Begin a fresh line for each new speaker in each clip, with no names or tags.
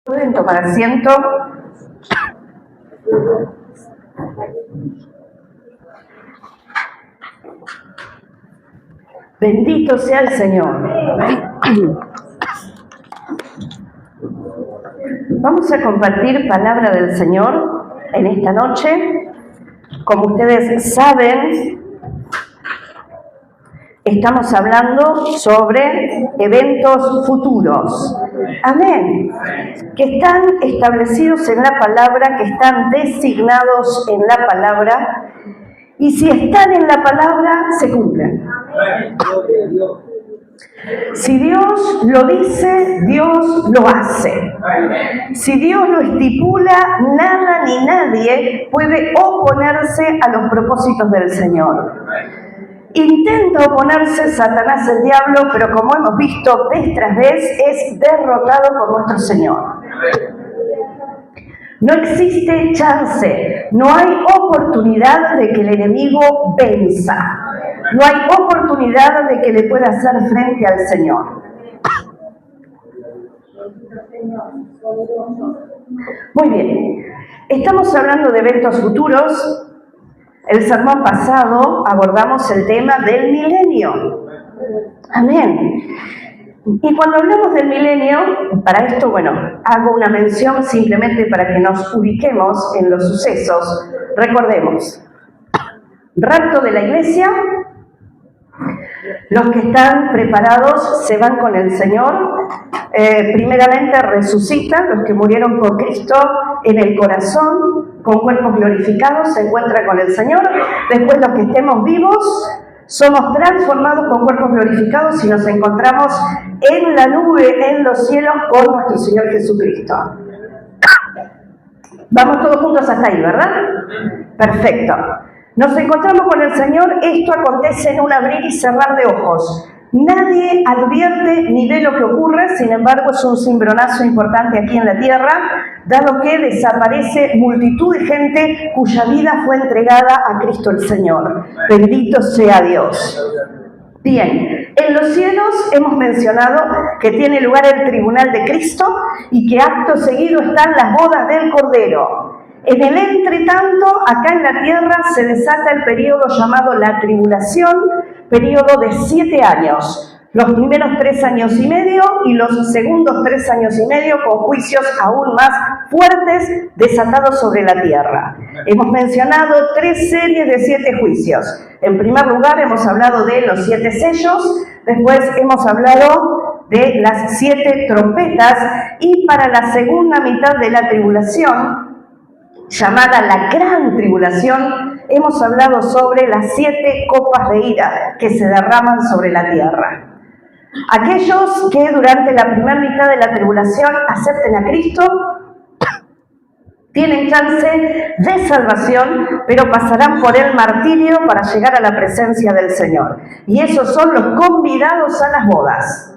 Pueden tomar asiento. Bendito sea el Señor. Vamos a compartir palabra del Señor en esta noche. Como ustedes saben, estamos hablando sobre eventos futuros. Amén. Que están establecidos en la palabra, que están designados en la palabra, y si están en la palabra, se cumplen. Si Dios lo dice, Dios lo hace. Si Dios lo estipula, nada ni nadie puede oponerse a los propósitos del Señor. Intenta oponerse Satanás, el diablo, pero como hemos visto vez tras vez, es derrotado por nuestro Señor. No existe chance, no hay oportunidad de que el enemigo venza. No hay oportunidad de que le pueda hacer frente al Señor. Muy bien, estamos hablando de eventos futuros. El sermón pasado abordamos el tema del milenio. Amén. Y cuando hablamos del milenio, para esto, hago una mención simplemente para que nos ubiquemos en los sucesos. Recordemos, rapto de la iglesia, los que están preparados se van con el Señor, primeramente resucitan, los que murieron por Cristo en el corazón, con cuerpos glorificados, se encuentran con el Señor. Después los que estemos vivos, somos transformados con cuerpos glorificados y nos encontramos en la nube, en los cielos, con nuestro Señor Jesucristo. Vamos todos juntos hasta ahí, ¿verdad? Perfecto. Nos encontramos con el Señor, esto acontece en un abrir y cerrar de ojos. Nadie advierte ni ve lo que ocurre, sin embargo es un cimbronazo importante aquí en la tierra, dado que desaparece multitud de gente cuya vida fue entregada a Cristo el Señor. Bendito sea Dios. Bien, en los cielos hemos mencionado que tiene lugar el tribunal de Cristo y que acto seguido están las bodas del Cordero. En el entretanto, acá en la tierra se desata el periodo llamado la tribulación, periodo de 7 años. Los primeros 3 años y medio y los segundos 3 años y medio con juicios aún más fuertes desatados sobre la tierra. Hemos mencionado 3 series de 7 juicios. En primer lugar hemos hablado de los 7 sellos, después hemos hablado de las 7 trompetas y para la segunda mitad de la tribulación, llamada la Gran Tribulación, hemos hablado sobre las 7 copas de ira que se derraman sobre la tierra. Aquellos que durante la primera mitad de la tribulación acepten a Cristo tienen chance de salvación, pero pasarán por el martirio para llegar a la presencia del Señor. Y esos son los convidados a las bodas.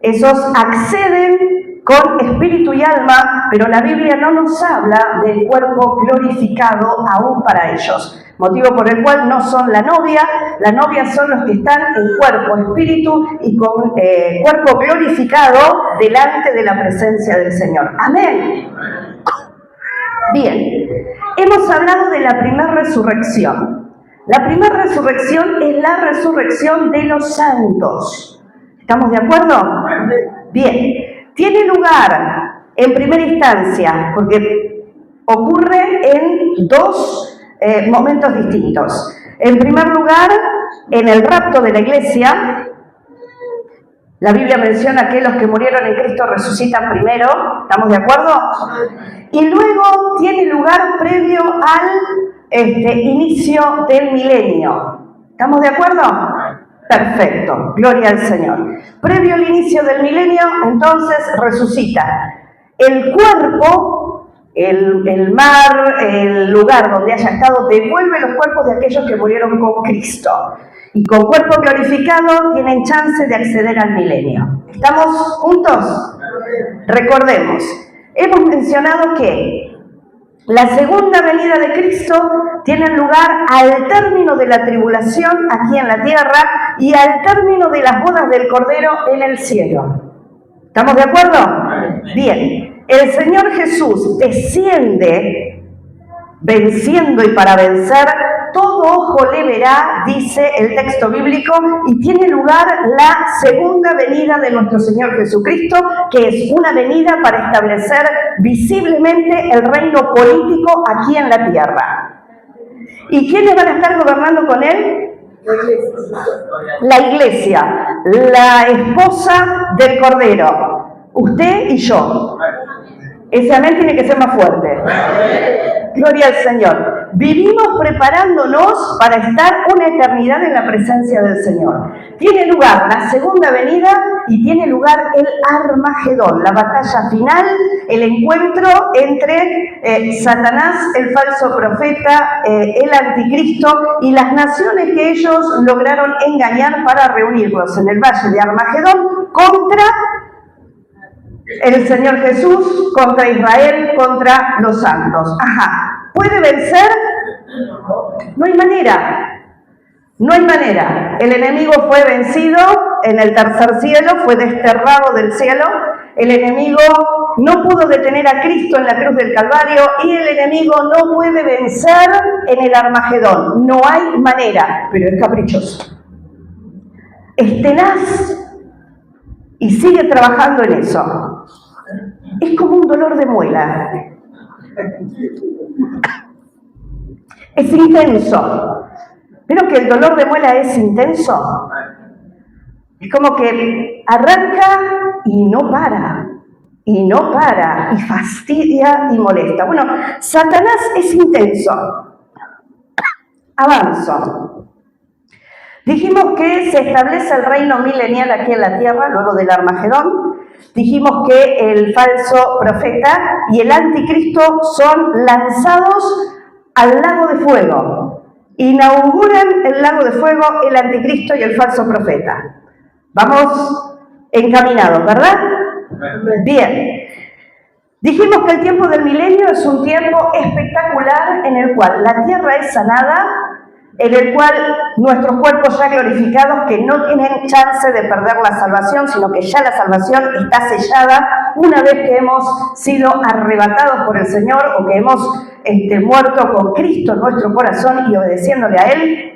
Esos acceden con espíritu y alma, pero la Biblia no nos habla del cuerpo glorificado aún para ellos. Motivo por el cual no son la novia son los que están en cuerpo, espíritu y con cuerpo glorificado delante de la presencia del Señor. Amén. Bien, hemos hablado de la primera resurrección. La primera resurrección es la resurrección de los santos. ¿Estamos de acuerdo? Bien. Tiene lugar en primera instancia, porque ocurre en 2 momentos distintos. En primer lugar, en el rapto de la iglesia, la Biblia menciona que los que murieron en Cristo resucitan primero, ¿estamos de acuerdo? Y luego tiene lugar previo al inicio del milenio. ¿Estamos de acuerdo? Perfecto, gloria al Señor. Previo al inicio del milenio, entonces resucita. El cuerpo, el mar, el lugar donde haya estado, devuelve los cuerpos de aquellos que murieron con Cristo. Y con cuerpo glorificado tienen chance de acceder al milenio. ¿Estamos juntos? Recordemos, hemos mencionado que la segunda venida de Cristo tiene lugar al término de la tribulación aquí en la tierra y al término de las bodas del Cordero en el cielo. ¿Estamos de acuerdo? Bien. el Señor Jesús desciende venciendo y para vencer, todo ojo le verá, dice el texto bíblico, y tiene lugar la segunda venida de nuestro Señor Jesucristo, que es una venida para establecer visiblemente el reino político aquí en la tierra. ¿Y quiénes van a estar gobernando con él? La iglesia, la esposa del Cordero, usted y yo. Ese amén tiene que ser más fuerte. Gloria al Señor. Vivimos preparándonos para estar una eternidad en la presencia del Señor. Tiene lugar la segunda venida y tiene lugar el Armagedón, la batalla final, el encuentro entre Satanás, el falso profeta, el anticristo y las naciones que ellos lograron engañar para reunirlos en el valle de Armagedón contra el Señor Jesús, contra Israel, contra los santos. Ajá. ¿Puede vencer? No hay manera. No hay manera. El enemigo fue vencido en el tercer cielo, fue desterrado del cielo. El enemigo no pudo detener a Cristo en la cruz del Calvario y el enemigo no puede vencer en el Armagedón. No hay manera, pero es caprichoso. Es tenaz y sigue trabajando en eso. Es como un dolor de muela. Es intenso. ¿Pero que el dolor de muela es intenso? Es como que arranca y no para. Y no para. Y fastidia y molesta. Bueno, Satanás es intenso. Avanzo. Dijimos que se establece el reino milenial aquí en la tierra, luego del Armagedón. Dijimos que el falso profeta y el anticristo son lanzados al lago de fuego. Inauguran el lago de fuego el anticristo y el falso profeta. Vamos encaminados, ¿verdad? Bien. Dijimos que el tiempo del milenio es un tiempo espectacular en el cual la tierra es sanada, en el cual nuestros cuerpos ya glorificados, que no tienen chance de perder la salvación, sino que ya la salvación está sellada una vez que hemos sido arrebatados por el Señor o que hemos muerto con Cristo en nuestro corazón y obedeciéndole a Él.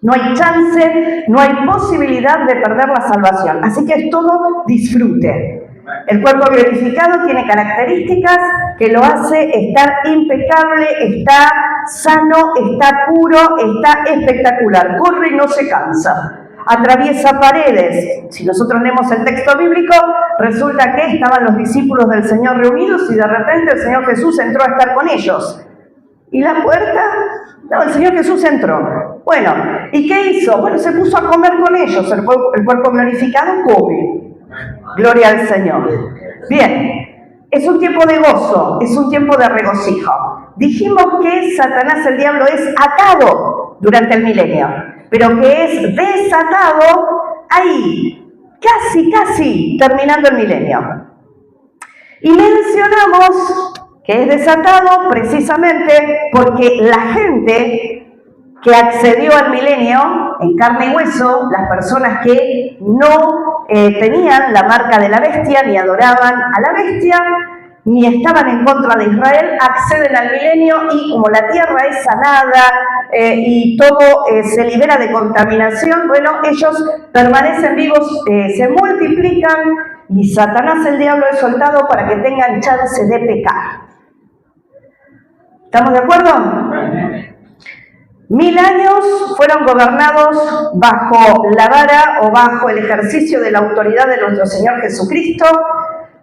No hay chance, no hay posibilidad de perder la salvación. Así que es todo disfrute. El cuerpo glorificado tiene características que lo hace estar impecable, está sano, está puro, está espectacular. Corre y no se cansa. Atraviesa paredes. Si nosotros leemos el texto bíblico, resulta que estaban los discípulos del Señor reunidos y de repente el Señor Jesús entró a estar con ellos. ¿Y la puerta? No, el Señor Jesús entró. Bueno, ¿y qué hizo? Bueno, se puso a comer con ellos. El cuerpo glorificado come. Gloria al Señor. Bien, es un tiempo de gozo, es un tiempo de regocijo. Dijimos que Satanás, el diablo, es atado durante el milenio, pero que es desatado ahí, casi terminando el milenio. Y mencionamos que es desatado precisamente porque la gente que accedió al milenio en carne y hueso, las personas que no tenían la marca de la bestia, ni adoraban a la bestia, ni estaban en contra de Israel, acceden al milenio y como la tierra es sanada y todo se libera de contaminación, bueno, ellos permanecen vivos, se multiplican y Satanás, el diablo, es soltado para que tengan chance de pecar. ¿Estamos de acuerdo? 1000 años fueron gobernados bajo la vara o bajo el ejercicio de la autoridad de nuestro Señor Jesucristo.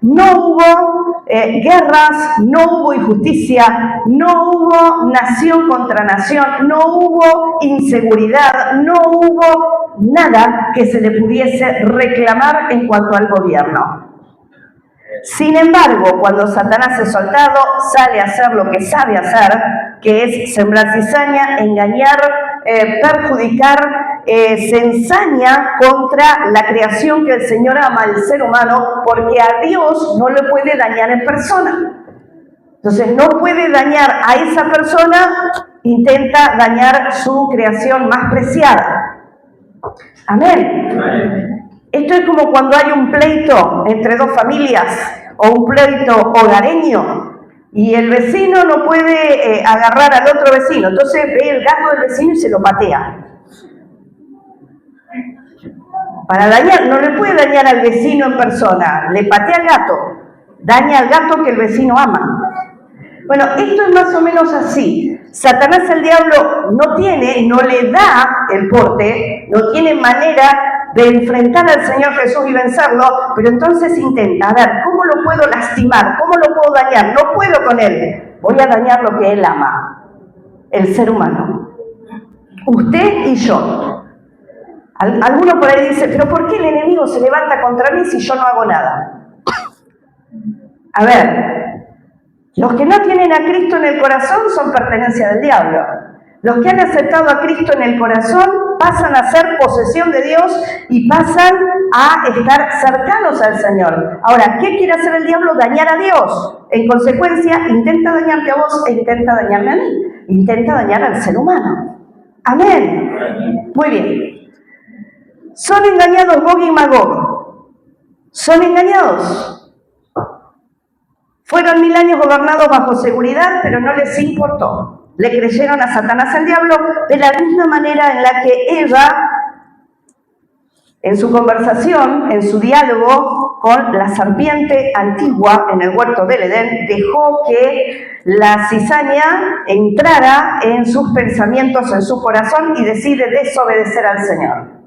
No hubo guerras, no hubo injusticia, no hubo nación contra nación, no hubo inseguridad, no hubo nada que se le pudiese reclamar en cuanto al gobierno. Sin embargo, cuando Satanás es soltado, sale a hacer lo que sabe hacer, que es sembrar cizaña, engañar, perjudicar, se ensaña contra la creación que el Señor ama al ser humano, porque a Dios no le puede dañar en persona. Entonces no puede dañar a esa persona, intenta dañar su creación más preciada. Amén. Esto es como cuando hay un pleito entre dos familias, o un pleito hogareño y el vecino no puede agarrar al otro vecino, entonces ve el gato del vecino y se lo patea. Para dañar, no le puede dañar al vecino en persona, le patea al gato, daña al gato que el vecino ama. Bueno, esto es más o menos así. Satanás, el diablo, no le da el porte, no tiene manera de enfrentar al Señor Jesús y vencerlo, pero entonces intenta, a ver, ¿cómo lo puedo lastimar? ¿Cómo lo puedo dañar? No puedo con él. Voy a dañar lo que él ama, el ser humano. Usted y yo. Alguno por ahí dice, pero ¿por qué el enemigo se levanta contra mí si yo no hago nada? A ver, los que no tienen a Cristo en el corazón son pertenencia del diablo. Los que han aceptado a Cristo en el corazón pasan a ser posesión de Dios y pasan a estar cercanos al Señor. Ahora, ¿qué quiere hacer el diablo? Dañar a Dios. En consecuencia, intenta dañarte a vos e intenta dañarme a mí. Intenta dañar al ser humano. Amén. Muy bien. Son engañados Gog y Magog. Son engañados. Fueron 1000 años gobernados bajo seguridad, pero no les importó. Le creyeron a Satanás, el diablo, de la misma manera en la que Eva, en su conversación, en su diálogo con la serpiente antigua en el huerto del Edén, dejó que la cizaña entrara en sus pensamientos, en su corazón, y decide desobedecer al Señor.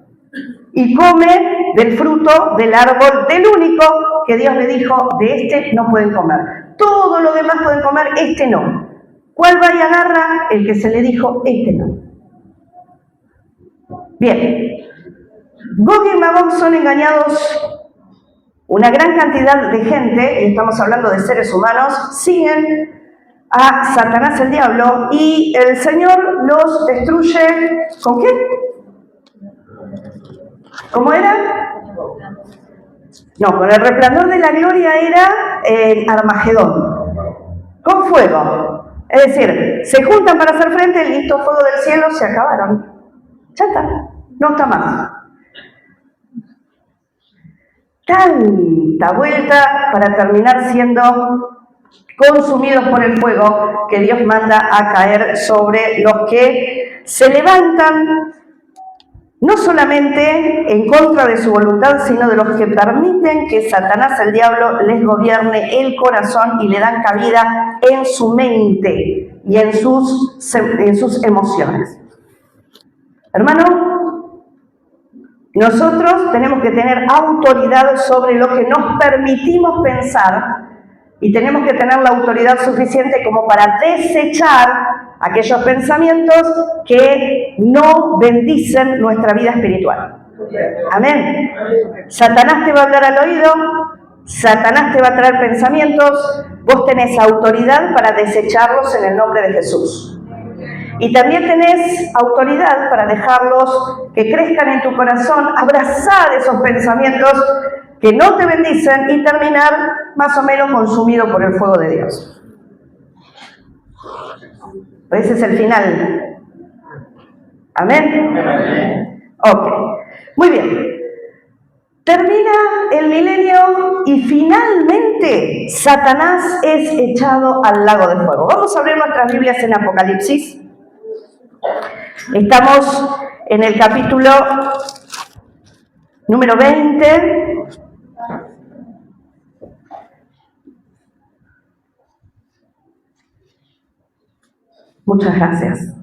Y come del fruto del árbol del único que Dios le dijo, de este no pueden comer. Todo lo demás pueden comer, este no. ¿Cuál va y agarra? El que se le dijo, este no. Bien. Gog y Magog son engañados. Una gran cantidad de gente, y estamos hablando de seres humanos, siguen a Satanás, el diablo, y el Señor los destruye. ¿Con qué? ¿Cómo era? No, con el resplandor de la gloria era el Armagedón. Con fuego. Es decir, se juntan para hacer frente, listo, fuego del cielo, se acabaron. Ya está, no está más. Tanta vuelta para terminar siendo consumidos por el fuego que Dios manda a caer sobre los que se levantan no solamente en contra de su voluntad, sino de los que permiten que Satanás, el diablo, les gobierne el corazón y le dan cabida en su mente y en sus emociones. Hermano, nosotros tenemos que tener autoridad sobre lo que nos permitimos pensar y tenemos que tener la autoridad suficiente como para desechar aquellos pensamientos que no bendicen nuestra vida espiritual. Amén. Satanás te va a hablar al oído, Satanás te va a traer pensamientos, vos tenés autoridad para desecharlos en el nombre de Jesús. Y también tenés autoridad para dejarlos que crezcan en tu corazón, abrazar esos pensamientos que no te bendicen y terminar más o menos consumido por el fuego de Dios. Ese es el final. ¿Amén? Ok. Muy bien. Termina el milenio y finalmente Satanás es echado al lago de fuego. Vamos a abrir nuestras Biblias en Apocalipsis. Estamos en el capítulo número 20. Muchas gracias.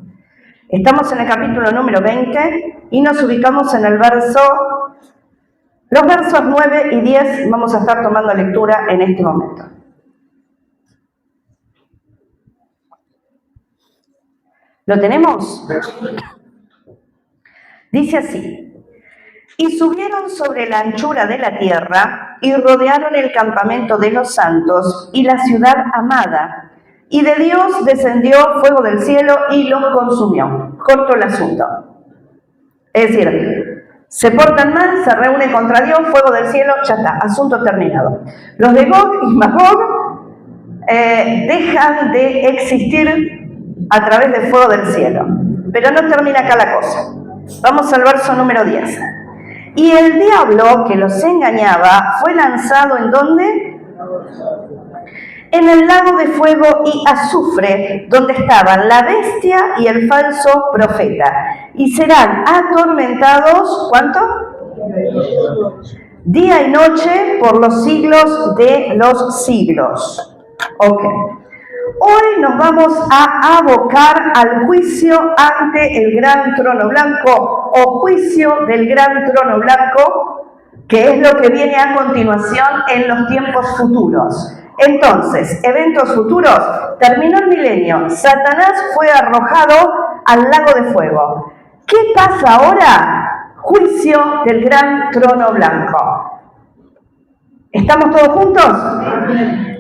Estamos en el capítulo número 20 y nos ubicamos en los versos 9 y 10. Vamos a estar tomando lectura en este momento. ¿Lo tenemos? Dice así: y subieron sobre la anchura de la tierra y rodearon el campamento de los santos y la ciudad amada. Y de Dios descendió fuego del cielo y los consumió. Corto el asunto. Es decir, se portan mal, se reúnen contra Dios, fuego del cielo, ya está, asunto terminado. Los de Gog y Magog dejan de existir a través del fuego del cielo. Pero no termina acá la cosa. Vamos al verso número 10. Y el diablo que los engañaba fue lanzado ¿en dónde? en el lago de fuego y azufre, donde estaban la bestia y el falso profeta, y serán atormentados, ¿cuánto? Día y noche por los siglos de los siglos. Ok. Hoy nos vamos a abocar al juicio ante el gran trono blanco, o juicio del gran trono blanco, que es lo que viene a continuación en los tiempos futuros. Entonces, eventos futuros, terminó el milenio, Satanás fue arrojado al lago de fuego. ¿Qué pasa ahora? Juicio del gran trono blanco. ¿Estamos todos juntos?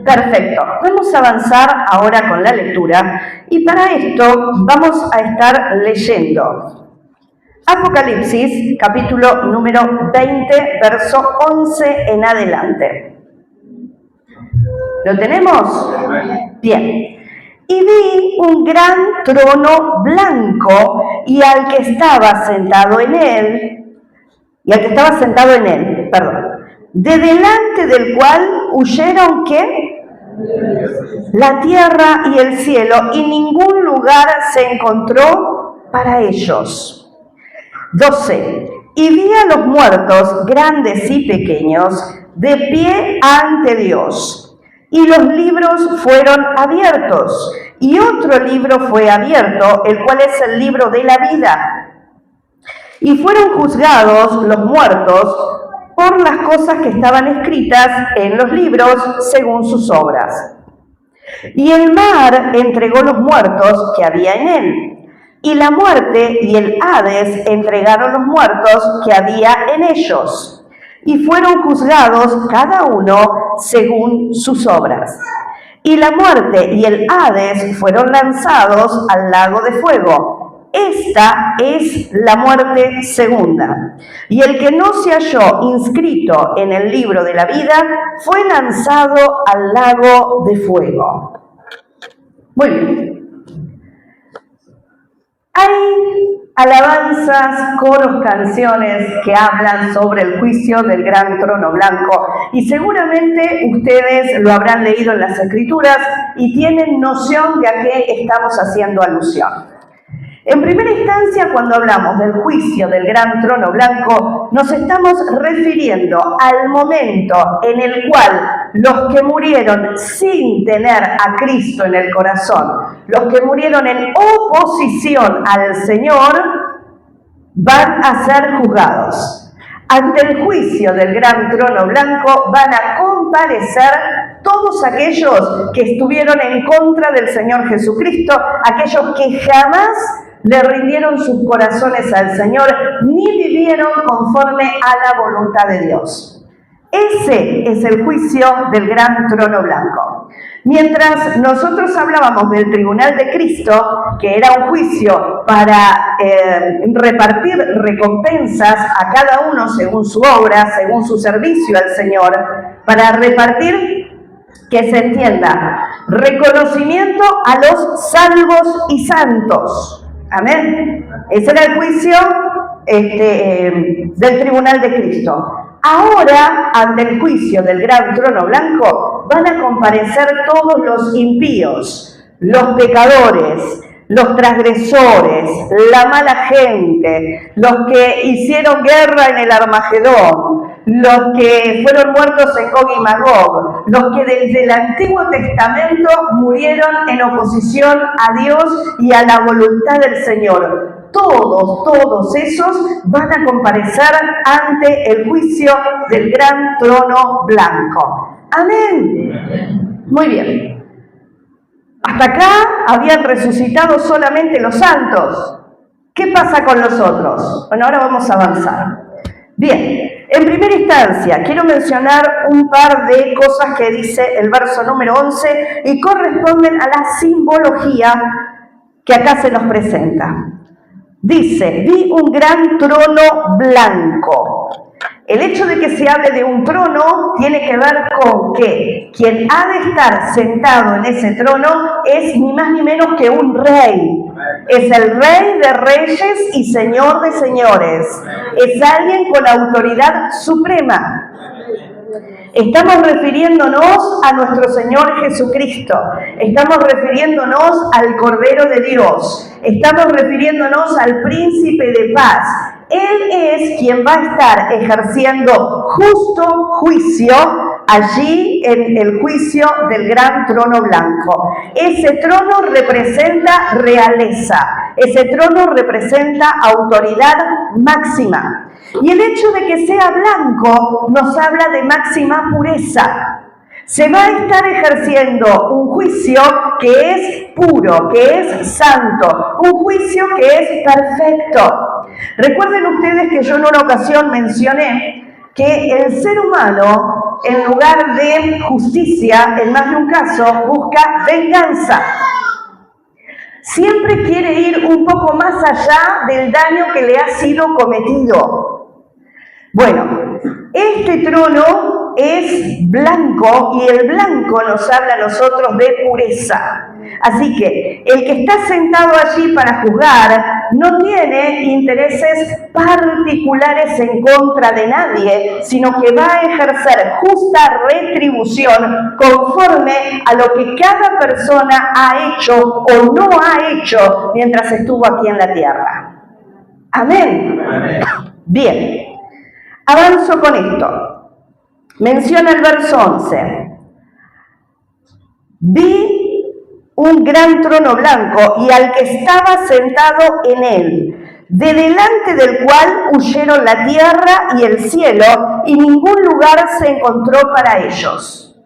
Perfecto. Vamos a avanzar ahora con la lectura y para esto vamos a estar leyendo Apocalipsis, capítulo número 20, verso 11 en adelante. ¿Lo tenemos? Bien. Y vi un gran trono blanco y al que estaba sentado en él, de delante del cual huyeron, ¿qué? La tierra y el cielo, y ningún lugar se encontró para ellos. 12. Y vi a los muertos, grandes y pequeños, de pie ante Dios. Y los libros fueron abiertos, y otro libro fue abierto, el cual es el libro de la vida. Y fueron juzgados los muertos por las cosas que estaban escritas en los libros según sus obras. Y el mar entregó los muertos que había en él, y la muerte y el Hades entregaron los muertos que había en ellos. Y fueron juzgados cada uno según sus obras. Y la muerte y el Hades fueron lanzados al lago de fuego. Esta es la muerte segunda. Y el que no se halló inscrito en el libro de la vida fue lanzado al lago de fuego. Muy bien. Hay alabanzas, coros, canciones que hablan sobre el juicio del gran trono blanco y seguramente ustedes lo habrán leído en las Escrituras y tienen noción de a qué estamos haciendo alusión. En primera instancia, cuando hablamos del juicio del gran trono blanco, nos estamos refiriendo al momento en el cual los que murieron sin tener a Cristo en el corazón, los que murieron en oposición al Señor, van a ser juzgados. Ante el juicio del gran trono blanco van a comparecer todos aquellos que estuvieron en contra del Señor Jesucristo, aquellos que jamás le rindieron sus corazones al Señor, ni vivieron conforme a la voluntad de Dios. Ese es el juicio del gran trono blanco. Mientras nosotros hablábamos del tribunal de Cristo, que era un juicio para repartir recompensas a cada uno según su obra, según su servicio al Señor, para repartir, que se entienda, reconocimiento a los salvos y santos. Amén. Ese era el juicio del tribunal de Cristo. Ahora, ante el juicio del gran trono blanco, van a comparecer todos los impíos, los pecadores, los transgresores, la mala gente, los que hicieron guerra en el Armagedón, los que fueron muertos en Gog y Magog, los que desde el Antiguo Testamento murieron en oposición a Dios y a la voluntad del Señor. Todos esos van a comparecer ante el juicio del gran trono blanco. Amén. Muy bien. Hasta acá habían resucitado solamente los santos. ¿Qué pasa con los otros? Bueno, ahora vamos a avanzar. Bien, en primera instancia quiero mencionar un par de cosas que dice el verso número 11 y corresponden a la simbología que acá se nos presenta. Dice, vi un gran trono blanco. El hecho de que se hable de un trono tiene que ver con que quien ha de estar sentado en ese trono es ni más ni menos que un rey. Es el Rey de Reyes y Señor de Señores. Es alguien con autoridad suprema. Estamos refiriéndonos a nuestro Señor Jesucristo. Estamos refiriéndonos al Cordero de Dios. Estamos refiriéndonos al Príncipe de Paz. Él es quien va a estar ejerciendo justo juicio allí en el juicio del gran trono blanco. Ese trono representa realeza. Ese trono representa autoridad máxima. Y el hecho de que sea blanco nos habla de máxima pureza. Se va a estar ejerciendo un juicio que es puro, que es santo, un juicio que es perfecto. Recuerden ustedes que yo en una ocasión mencioné que el ser humano, en lugar de justicia, en más de un caso, busca venganza. Siempre quiere ir un poco más allá del daño que le ha sido cometido. Bueno, este trono es blanco y el blanco nos habla a nosotros de pureza. Así que el que está sentado allí para juzgar no tiene intereses particulares en contra de nadie, sino que va a ejercer justa retribución conforme a lo que cada persona ha hecho o no ha hecho mientras estuvo aquí en la tierra. Amén. Bien. Avanzo con esto. Menciona el verso 11. Vi un gran trono blanco y al que estaba sentado en él, de delante del cual huyeron la tierra y el cielo, y ningún lugar se encontró para ellos.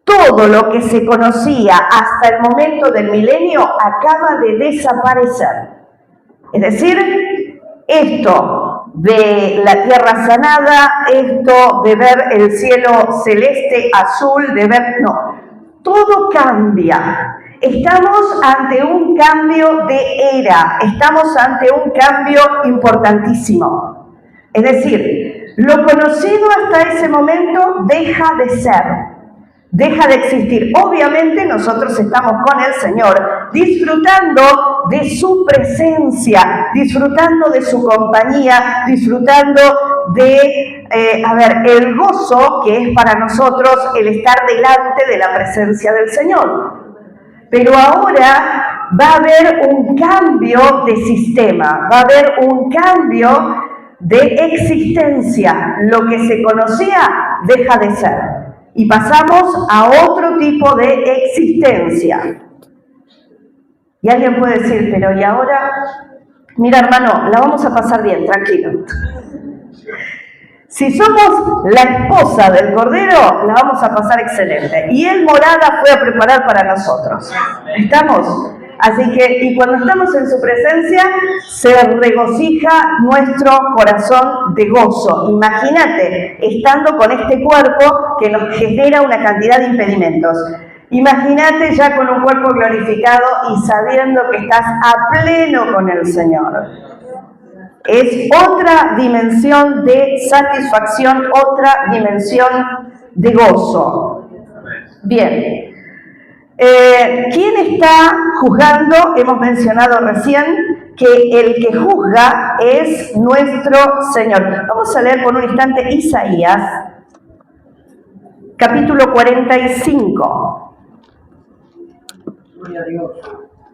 Todo lo que se conocía hasta el momento del milenio acaba de desaparecer. Es decir, esto de la tierra sanada, esto de ver el cielo celeste, azul, de ver... No, todo cambia. Estamos ante un cambio de era, estamos ante un cambio importantísimo. Es decir, lo conocido hasta ese momento deja de ser, deja de existir. Obviamente nosotros estamos con el Señor, disfrutando de su presencia, disfrutando de su compañía, disfrutando de, el gozo que es para nosotros el estar delante de la presencia del Señor. Pero ahora va a haber un cambio de sistema, va a haber un cambio de existencia. Lo que se conocía deja de ser. Y pasamos a otro tipo de existencia. Y alguien puede decir, pero ¿y ahora? Mira, hermano, la vamos a pasar bien, tranquilo. Si somos la esposa del Cordero, la vamos a pasar excelente. Y Él morada fue a preparar para nosotros. ¿Estamos? Así que, y cuando estamos en su presencia, se regocija nuestro corazón de gozo. Imagínate, estando con este cuerpo que nos genera una cantidad de impedimentos. Imagínate ya con un cuerpo glorificado y sabiendo que estás a pleno con el Señor. Es otra dimensión de satisfacción, otra dimensión de gozo. Bien. ¿Quién está juzgando? Hemos mencionado recién que el que juzga es nuestro Señor. Vamos a leer por un instante Isaías, capítulo 45.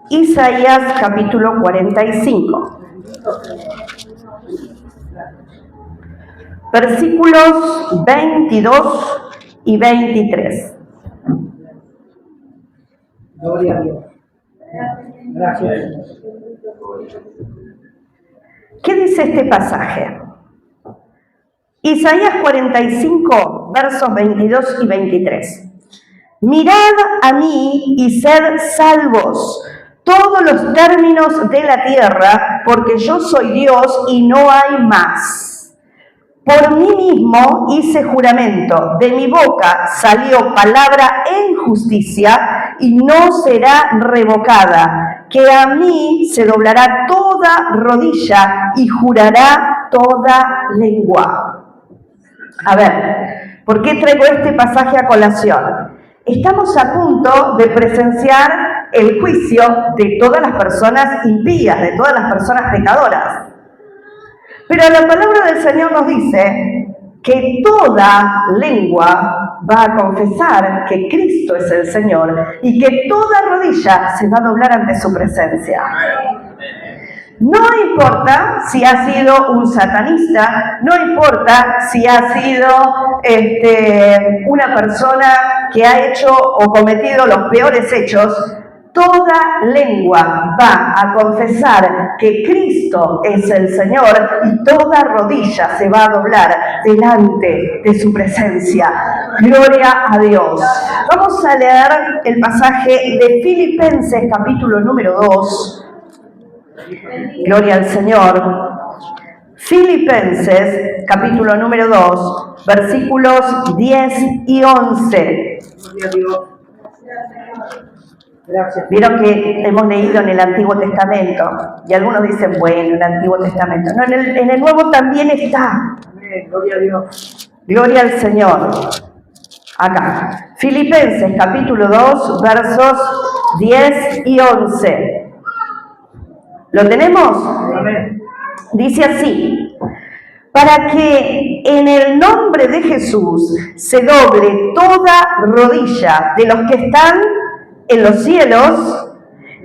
Isaías, capítulo 45. Versículos 22 y 23.
Gloria a Dios. Gracias.
¿Qué dice este pasaje? Isaías 45, versos 22 y 23. Mirad a mí y sed salvos, todos los términos de la tierra, porque yo soy Dios y no hay más. Por mí mismo hice juramento, de mi boca salió palabra en justicia y no será revocada, que a mí se doblará toda rodilla y jurará toda lengua. A ver, ¿por qué traigo este pasaje a colación? Estamos a punto de presenciar el juicio de todas las personas impías, de todas las personas pecadoras. Pero la palabra del Señor nos dice que toda lengua va a confesar que Cristo es el Señor y que toda rodilla se va a doblar ante su presencia. No importa si ha sido un satanista, no importa si ha sido una persona que ha hecho o cometido los peores hechos, toda lengua va a confesar que Cristo es el Señor y toda rodilla se va a doblar delante de su presencia. Gloria a Dios. Vamos a leer el pasaje de Filipenses capítulo número 2. Gloria al Señor. Filipenses, capítulo número 2, versículos 10 y 11.
Gloria a Dios. Gracias.
Vieron que hemos leído en el Antiguo Testamento, y algunos dicen, bueno, el Antiguo Testamento. No, en el Nuevo también está.
Amén. Gloria a Dios.
Gloria al Señor. Acá. Filipenses, capítulo 2, versos 10 y 11. ¿Lo tenemos?
Amén.
Dice así: para que en el nombre de Jesús se doble toda rodilla de los que están en los cielos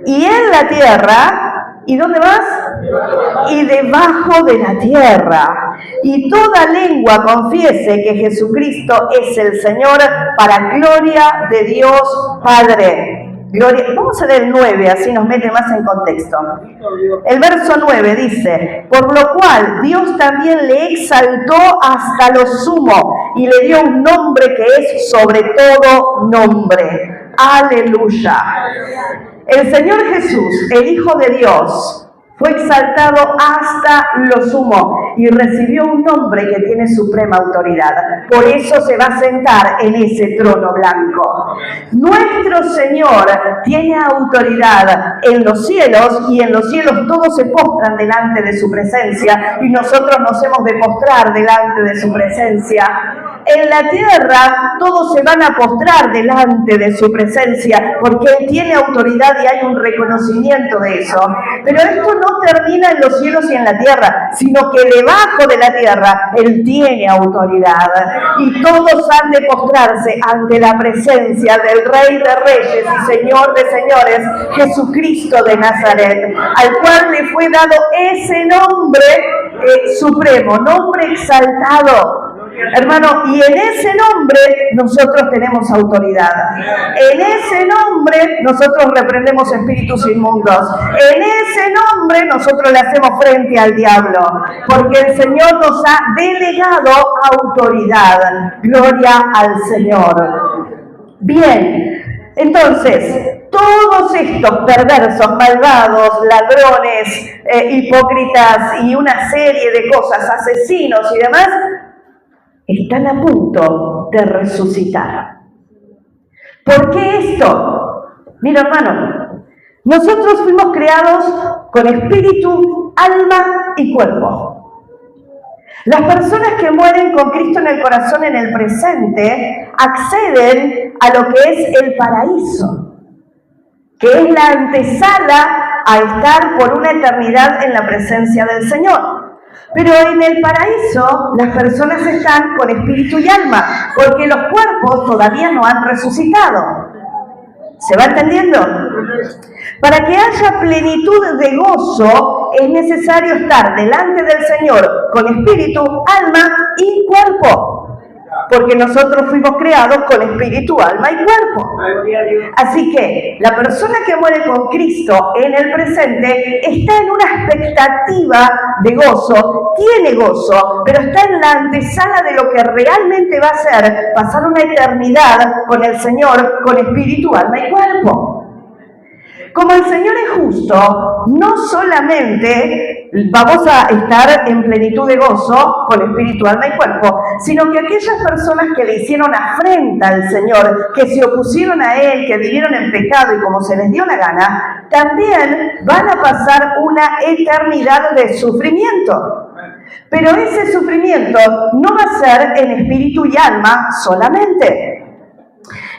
y en la tierra, ¿y dónde más? Y debajo de la tierra, y toda lengua confiese que Jesucristo es el Señor, para gloria de Dios Padre. Gloria. Vamos a leer el 9, así nos mete más en contexto. El verso 9 dice: por lo cual Dios también le exaltó hasta lo sumo y le dio un nombre que es sobre todo nombre. Aleluya. El Señor Jesús, el Hijo de Dios, fue exaltado hasta lo sumo y recibió un nombre que tiene suprema autoridad. Por eso se va a sentar en ese trono blanco. Nuestro Señor tiene autoridad en los cielos, y en los cielos todos se postran delante de su presencia, y nosotros nos hemos de postrar delante de su presencia. En la tierra todos se van a postrar delante de su presencia, porque Él tiene autoridad y hay un reconocimiento de eso. Pero esto no termina en los cielos y en la tierra, sino que debajo de la tierra Él tiene autoridad. Y todos han de postrarse ante la presencia del Rey de Reyes y Señor de Señores, Jesucristo de Nazaret, al cual le fue dado ese nombre supremo, nombre exaltado. Hermano, y en ese nombre nosotros tenemos autoridad. En ese nombre nosotros reprendemos espíritus inmundos. En ese nombre nosotros le hacemos frente al diablo, porque el Señor nos ha delegado autoridad. Gloria al Señor. Bien, entonces, todos estos perversos, malvados, ladrones, hipócritas y una serie de cosas, asesinos y demás, están a punto de resucitar. ¿Por qué esto? Mira, hermano, nosotros fuimos creados con espíritu, alma y cuerpo. Las personas que mueren con Cristo en el corazón en el presente acceden a lo que es el paraíso, que es la antesala a estar por una eternidad en la presencia del Señor. Pero en el paraíso las personas están con espíritu y alma, porque los cuerpos todavía no han resucitado. ¿Se va entendiendo? Para que haya plenitud de gozo es necesario estar delante del Señor con espíritu, alma y cuerpo. Porque nosotros fuimos creados con espíritu, alma y cuerpo. Así que la persona que muere con Cristo en el presente está en una expectativa de gozo, tiene gozo, pero está en la antesala de lo que realmente va a ser pasar una eternidad con el Señor con espíritu, alma y cuerpo. Como el Señor es justo, no solamente vamos a estar en plenitud de gozo con espíritu, alma y cuerpo, sino que aquellas personas que le hicieron afrenta al Señor, que se opusieron a Él, que vivieron en pecado y como se les dio la gana, también van a pasar una eternidad de sufrimiento. Pero ese sufrimiento no va a ser en espíritu y alma solamente.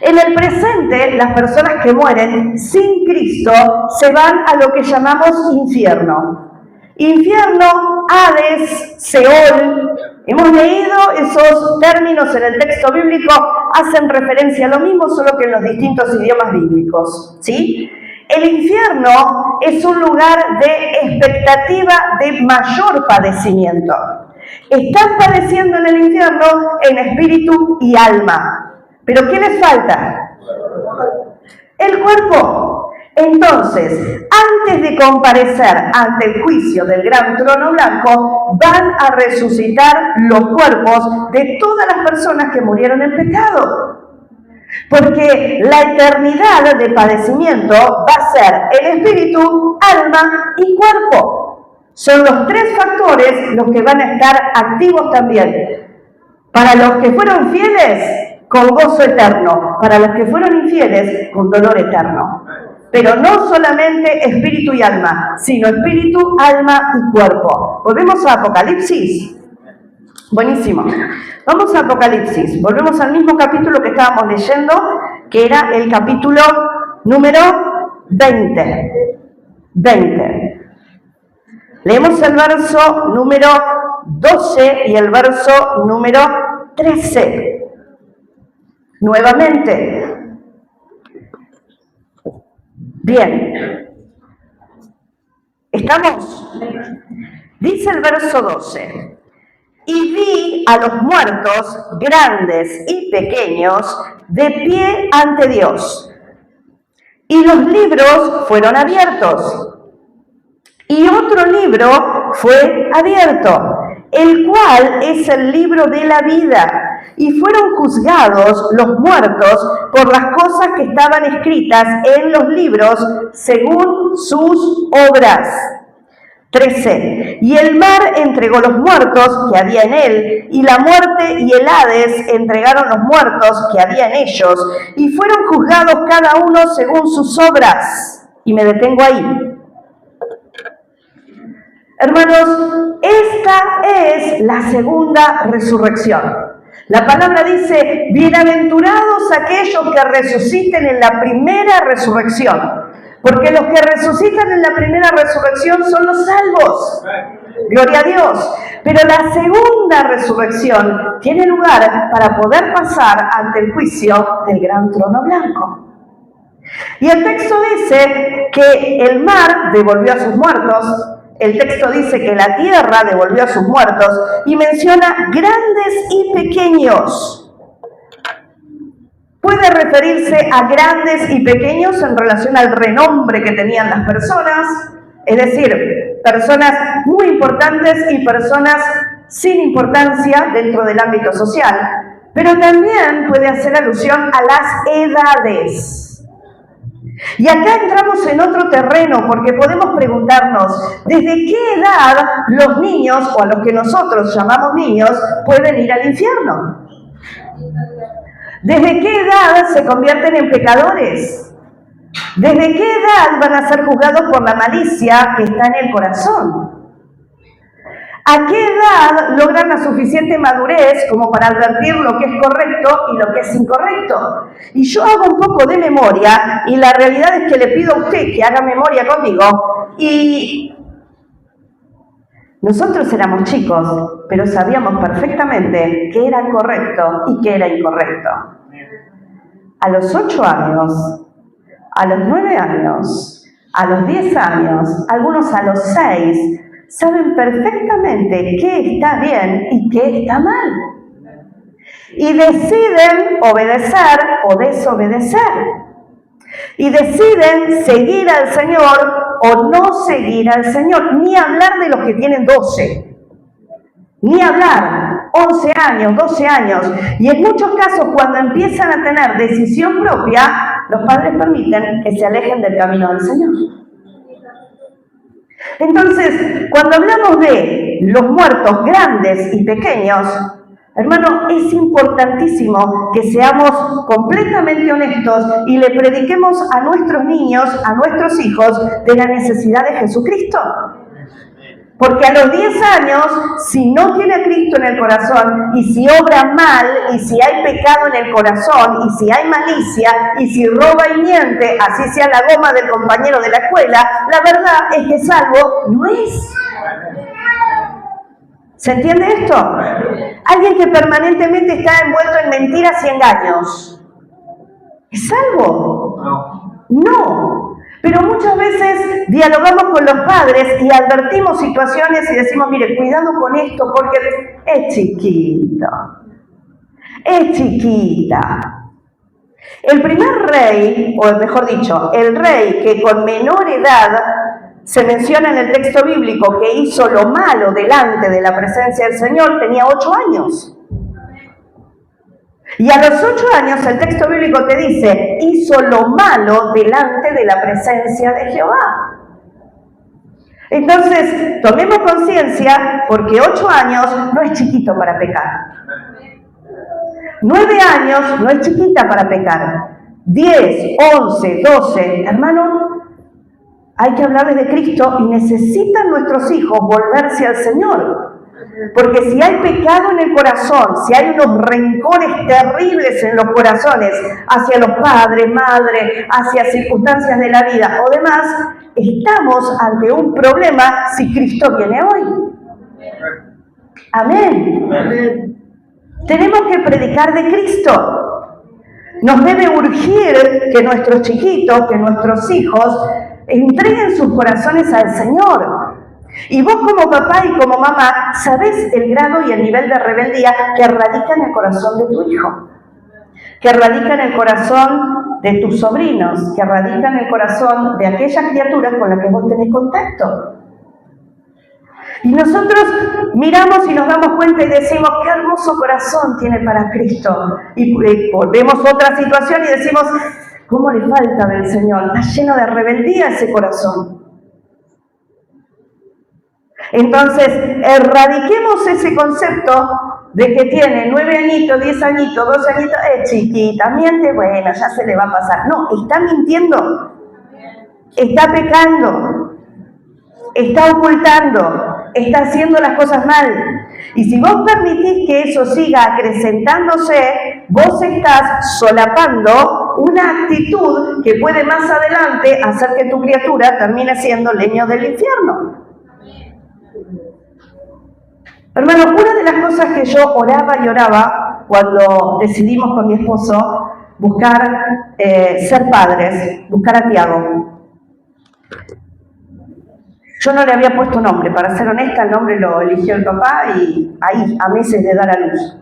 En el presente, las personas que mueren sin Cristo se van a lo que llamamos infierno. Infierno, Hades, Seol, Hemos leído esos términos en el texto bíblico, hacen referencia a lo mismo, solo que en los distintos idiomas bíblicos, ¿sí? El infierno es un lugar de expectativa de mayor padecimiento. Están padeciendo en el infierno en espíritu y alma. ¿Pero qué les falta? El cuerpo. Entonces, antes de comparecer ante el juicio del gran trono blanco, van a resucitar los cuerpos de todas las personas que murieron en pecado. Porque la eternidad de padecimiento va a ser el espíritu, alma y cuerpo. Son los tres factores los que van a estar activos también. Para los que fueron fieles, con gozo eterno. Para los que fueron infieles, con dolor eterno. Pero no solamente espíritu y alma, sino espíritu, alma y cuerpo. Volvemos a Apocalipsis. Buenísimo. Vamos a Apocalipsis. Volvemos al mismo capítulo que estábamos leyendo, que era el capítulo número 20. 20. Leemos el verso número 12 y el verso número 13. Nuevamente. Bien. ¿Estamos? Dice el verso 12. Y vi a los muertos, grandes y pequeños, de pie ante Dios. Y los libros fueron abiertos. Y otro libro fue abierto, el cual es el libro de la vida. Y fueron juzgados los muertos por las cosas que estaban escritas en los libros según sus obras. 13. Y el mar entregó los muertos que había en él, y la muerte y el Hades entregaron los muertos que había en ellos, y fueron juzgados cada uno según sus obras. Y me detengo ahí. Hermanos, esta es la segunda resurrección. La palabra dice, bienaventurados aquellos que resuciten en la primera resurrección. Porque los que resucitan en la primera resurrección son los salvos. Gloria a Dios. Pero la segunda resurrección tiene lugar para poder pasar ante el juicio del gran trono blanco. Y el texto dice que el mar devolvió a sus muertos. El texto dice que la tierra devolvió a sus muertos y menciona grandes y pequeños. Puede referirse a grandes y pequeños en relación al renombre que tenían las personas, es decir, personas muy importantes y personas sin importancia dentro del ámbito social, pero también puede hacer alusión a las edades. Y acá entramos en otro terreno porque podemos preguntarnos, ¿desde qué edad los niños, o a los que nosotros llamamos niños, pueden ir al infierno? ¿Desde qué edad se convierten en pecadores? ¿Desde qué edad van a ser juzgados por la malicia que está en el corazón? ¿A qué edad logran la suficiente madurez como para advertir lo que es correcto y lo que es incorrecto? Y yo hago un poco de memoria, y la realidad es que le pido a usted que haga memoria conmigo. Y nosotros éramos chicos, pero sabíamos perfectamente qué era correcto y qué era incorrecto. A los 8 años, a los 9 años, a los 10 años, algunos a los 6, saben perfectamente qué está bien y qué está mal. Y deciden obedecer o desobedecer. Y deciden seguir al Señor o no seguir al Señor. Ni hablar de los que tienen 12. Ni hablar, 11 años, 12 años. Y en muchos casos, cuando empiezan a tener decisión propia, los padres permiten que se alejen del camino del Señor. Entonces, cuando hablamos de los muertos grandes y pequeños, hermano, es importantísimo que seamos completamente honestos y le prediquemos a nuestros niños, a nuestros hijos, de la necesidad de Jesucristo. Porque a los 10 años, si no tiene a Cristo en el corazón, y si obra mal, y si hay pecado en el corazón, y si hay malicia, y si roba y miente, así sea la goma del compañero de la escuela, la verdad es que salvo no es. ¿Se entiende esto? Alguien que permanentemente está envuelto en mentiras y engaños. ¿Es salvo?
No.
No. Pero muchas veces dialogamos con los padres y advertimos situaciones y decimos, mire, cuidado con esto porque es chiquito. Es chiquita. El primer rey, o mejor dicho, el rey que con menor edad se menciona en el texto bíblico que hizo lo malo delante de la presencia del Señor, tenía 8 años. Y a los 8 años el texto bíblico te dice, hizo lo malo delante de la presencia de Jehová. Entonces, tomemos conciencia, porque 8 años no es chiquito para pecar. 9 años no es chiquita para pecar. 10, 11, 12, hermano, hay que hablarles de Cristo y necesitan nuestros hijos volverse al Señor. Porque si hay pecado en el corazón, si hay unos rencores terribles en los corazones hacia los padres, madre, hacia circunstancias de la vida o demás, estamos ante un problema si Cristo viene hoy. Amén.
Amén.
Tenemos que predicar de Cristo. Nos debe urgir que nuestros chiquitos, que nuestros hijos entreguen sus corazones al Señor. Y vos como papá y como mamá sabés el grado y el nivel de rebeldía que radica en el corazón de tu hijo, que radica en el corazón de tus sobrinos, que radica en el corazón de aquellas criaturas con las que vos tenés contacto. Y nosotros miramos y nos damos cuenta y decimos, qué hermoso corazón tiene para Cristo. Y vemos otra situación y decimos, ¿cómo le falta del Señor? Está lleno de rebeldía ese corazón. Entonces, erradiquemos ese concepto de que tiene 9 añitos, 10 añitos, 12 añitos, es chiquita, miente, bueno, ya se le va a pasar. No, está mintiendo, está pecando, está ocultando, está haciendo las cosas mal. Y si vos permitís que eso siga acrecentándose, vos estás solapando una actitud que puede más adelante hacer que tu criatura termine siendo leño del infierno. Hermano, una de las cosas que yo oraba y oraba cuando decidimos con mi esposo buscar ser padres, buscar a Tiago. Yo no le había puesto nombre, para ser honesta, el nombre lo eligió el papá y ahí, a meses de dar a luz.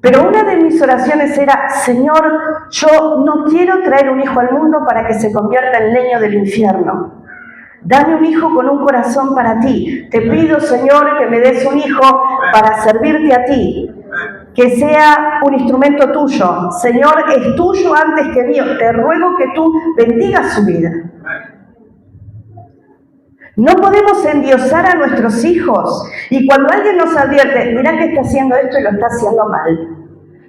Pero una de mis oraciones era, Señor, yo no quiero traer un hijo al mundo para que se convierta en leño del infierno. Dame un hijo con un corazón para ti. Te pido, Señor, que me des un hijo para servirte a ti. Que sea un instrumento tuyo. Señor, es tuyo antes que mío. Te ruego que tú bendigas su vida. No podemos endiosar a nuestros hijos. Y cuando alguien nos advierte, mirá que está haciendo esto y lo está haciendo mal.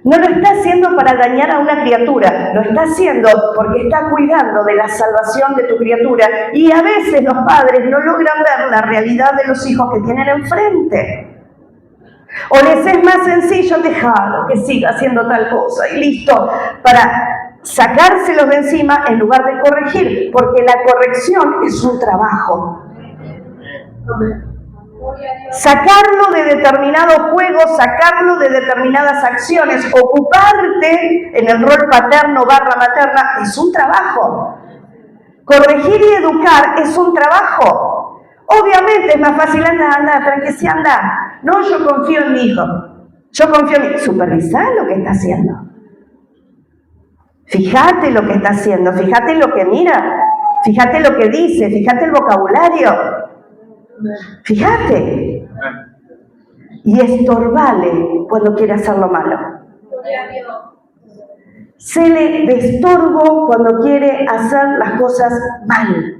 No lo está haciendo para dañar a una criatura, lo está haciendo porque está cuidando de la salvación de tu criatura. Y a veces los padres no logran ver la realidad de los hijos que tienen enfrente. O les es más sencillo dejarlo que siga haciendo tal cosa y listo, para sacárselos de encima en lugar de corregir, porque la corrección es un trabajo. Sacarlo de determinados juegos, sacarlo de determinadas acciones, ocuparte en el rol paterno / materna es un trabajo. Corregir y educar es un trabajo. Obviamente es más fácil, anda, tranquila, anda. No, yo confío en mi hijo. Yo confío en mi hijo. Supervisá lo que está haciendo. Fíjate lo que está haciendo, fíjate lo que mira, fíjate lo que dice, fíjate el vocabulario. Fíjate. Y estorbale cuando quiere hacer lo malo. Séle de estorbo cuando quiere hacer las cosas mal.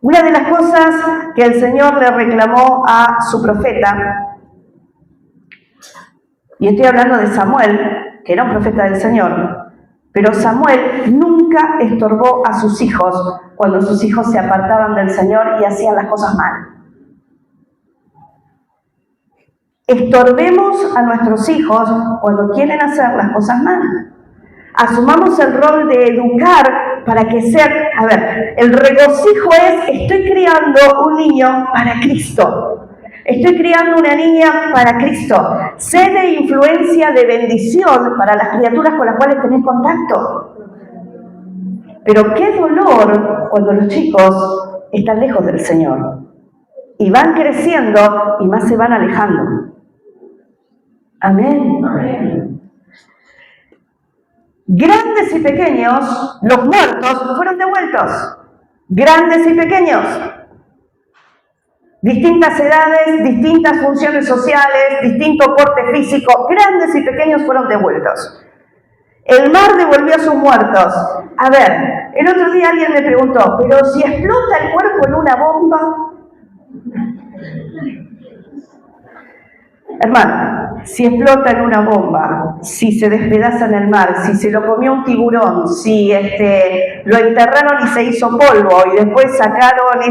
Una de las cosas que el Señor le reclamó a su profeta, y estoy hablando de Samuel, que era un profeta del Señor, pero Samuel nunca estorbó a sus hijos cuando sus hijos se apartaban del Señor y hacían las cosas mal. Estorbemos a nuestros hijos cuando quieren hacer las cosas mal. Asumamos el rol de educar para que sea... el regocijo es, estoy criando un niño para Cristo. Estoy criando una niña para Cristo. Sé de influencia de bendición para las criaturas con las cuales tenés contacto. Pero qué dolor cuando los chicos están lejos del Señor. Y van creciendo y más se van alejando. Amén. Amén. Grandes y pequeños, los muertos fueron devueltos. Grandes y pequeños. Distintas edades, distintas funciones sociales, distinto porte físico, grandes y pequeños fueron devueltos. El mar devolvió a sus muertos. A ver, el otro día alguien me preguntó, pero si explota el cuerpo en una bomba. Hermano, si explota en una bomba, si se despedaza en el mar, si se lo comió un tiburón, si lo enterraron y se hizo polvo y después sacaron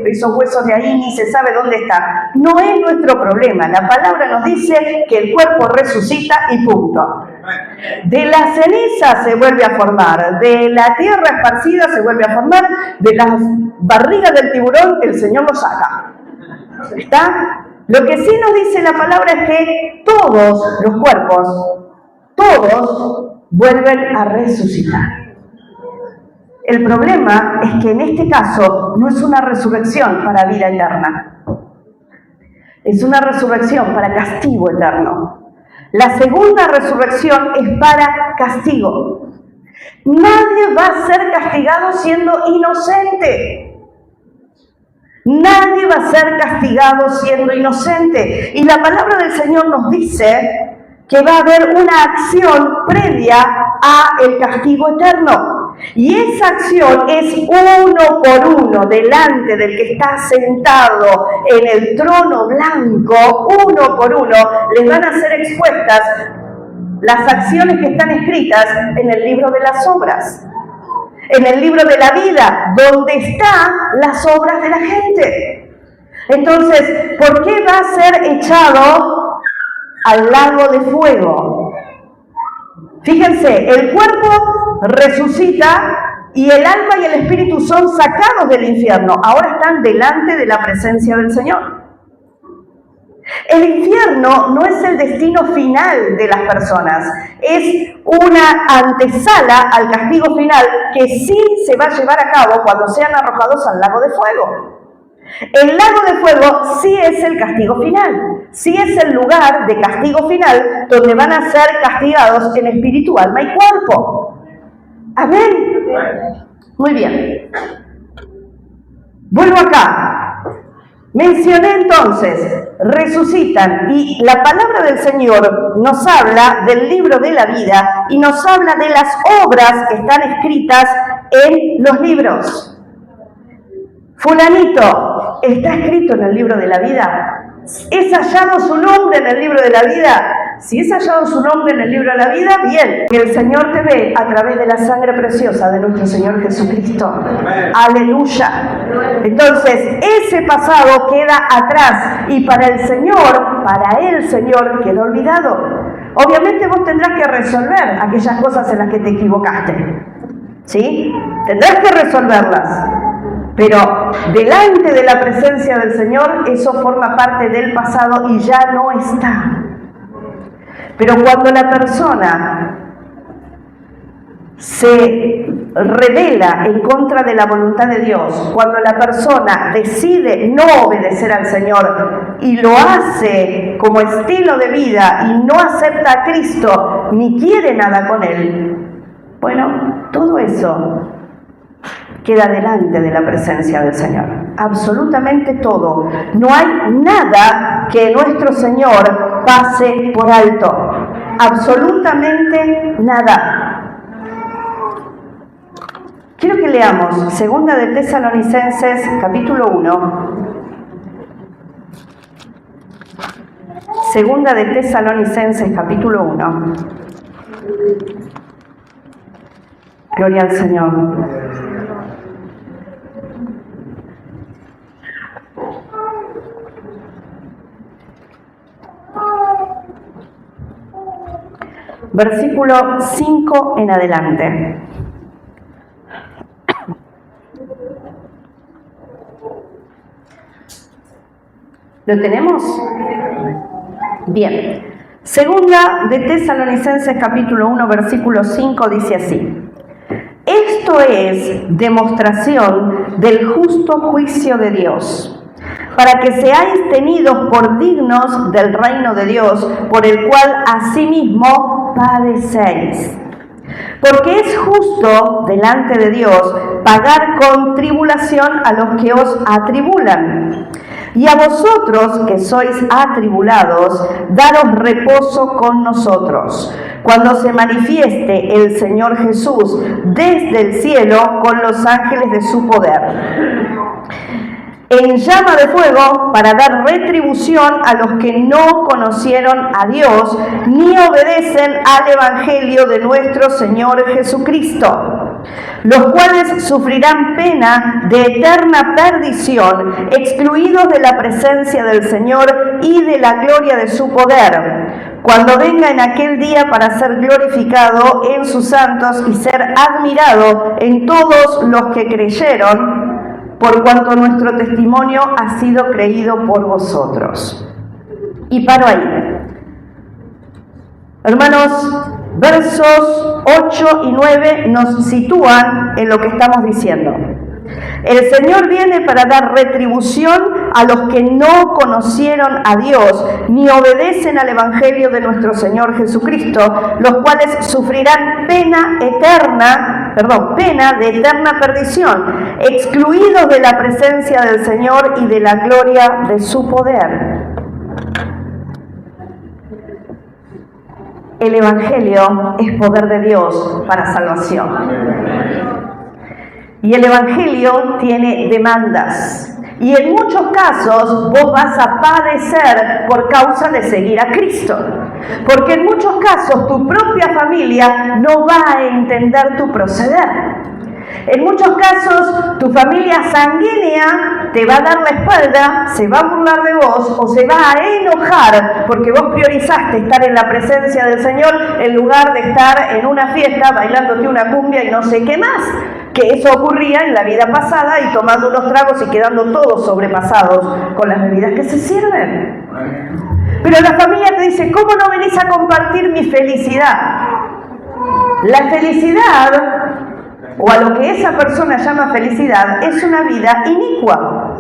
esos huesos de ahí y se sabe dónde está, no es nuestro problema. La palabra nos dice que el cuerpo resucita y punto. De la ceniza se vuelve a formar, de la tierra esparcida se vuelve a formar, de las barrigas del tiburón el Señor lo saca. ¿Está? Lo que sí nos dice la palabra es que todos los cuerpos, todos vuelven a resucitar. El problema es que en este caso no es una resurrección para vida eterna. Es una resurrección para castigo eterno. La segunda resurrección es para castigo. Nadie va a ser castigado siendo inocente. Nadie va a ser castigado siendo inocente. Y la palabra del Señor nos dice que va a haber una acción previa a el castigo eterno. Y esa acción es uno por uno delante del que está sentado en el trono blanco, uno por uno, les van a ser expuestas las acciones que están escritas en el libro de las obras. En el libro de la vida, donde están las obras de la gente. Entonces, ¿por qué va a ser echado al lago de fuego? Fíjense, el cuerpo resucita y el alma y el espíritu son sacados del infierno. Ahora están delante de la presencia del Señor. El infierno no es el destino final de las personas, es una antesala al castigo final que sí se va a llevar a cabo cuando sean arrojados al lago de fuego. El lago de fuego sí es el castigo final, sí es el lugar de castigo final donde van a ser castigados en espíritu, alma y cuerpo. Amén. Muy bien. Vuelvo acá. Mencioné entonces, resucitan, y la palabra del Señor nos habla del libro de la vida y nos habla de las obras que están escritas en los libros. Fulanito, ¿está escrito en el libro de la vida? ¿Es hallado su nombre en el libro de la vida? Si es hallado su nombre en el libro de la vida, bien. El Señor te ve a través de la sangre preciosa de nuestro Señor Jesucristo. Aleluya. Entonces, ese pasado queda atrás y para el Señor queda olvidado. Obviamente vos tendrás que resolver aquellas cosas en las que te equivocaste. ¿Sí? Tendrás que resolverlas. Pero delante de la presencia del Señor, eso forma parte del pasado y ya no está. Pero cuando la persona se rebela en contra de la voluntad de Dios, cuando la persona decide no obedecer al Señor y lo hace como estilo de vida y no acepta a Cristo ni quiere nada con Él, bueno, todo eso queda delante de la presencia del Señor. Absolutamente todo. No hay nada que nuestro Señor pase por alto. Absolutamente nada. Quiero que leamos Segunda de Tesalonicenses, capítulo 1. Segunda de Tesalonicenses, capítulo 1. Gloria al Señor. Versículo 5 en adelante. ¿Lo tenemos? Bien. Segunda de Tesalonicenses capítulo 1, versículo 5 dice así: esto es demostración del justo juicio de Dios, para que seáis tenidos por dignos del reino de Dios, por el cual asimismo padecéis. Porque es justo delante de Dios pagar con tribulación a los que os atribulan, y a vosotros que sois atribulados, daros reposo con nosotros, cuando se manifieste el Señor Jesús desde el cielo con los ángeles de su poder, en llama de fuego, para dar retribución a los que no conocieron a Dios ni obedecen al Evangelio de nuestro Señor Jesucristo, los cuales sufrirán pena de eterna perdición, excluidos de la presencia del Señor y de la gloria de su poder, cuando venga en aquel día para ser glorificado en sus santos y ser admirado en todos los que creyeron, por cuanto nuestro testimonio ha sido creído por vosotros. Y paro ahí. Hermanos, versos 8 y 9 nos sitúan en lo que estamos diciendo. El Señor viene para dar retribución a los que no conocieron a Dios ni obedecen al Evangelio de nuestro Señor Jesucristo, los cuales sufrirán pena de eterna perdición, excluidos de la presencia del Señor y de la gloria de su poder. El Evangelio es poder de Dios para salvación. Y el Evangelio tiene demandas. Y en muchos casos vos vas a padecer por causa de seguir a Cristo. Porque en muchos casos tu propia familia no va a entender tu proceder. En muchos casos tu familia sanguínea te va a dar la espalda, se va a burlar de vos o se va a enojar porque vos priorizaste estar en la presencia del Señor en lugar de estar en una fiesta bailándote una cumbia y no sé qué más. Que eso ocurría en la vida pasada y tomando unos tragos y quedando todos sobrepasados con las bebidas que se sirven. Pero la familia te dice, ¿cómo no venís a compartir mi felicidad? La felicidad, o a lo que esa persona llama felicidad, es una vida inicua,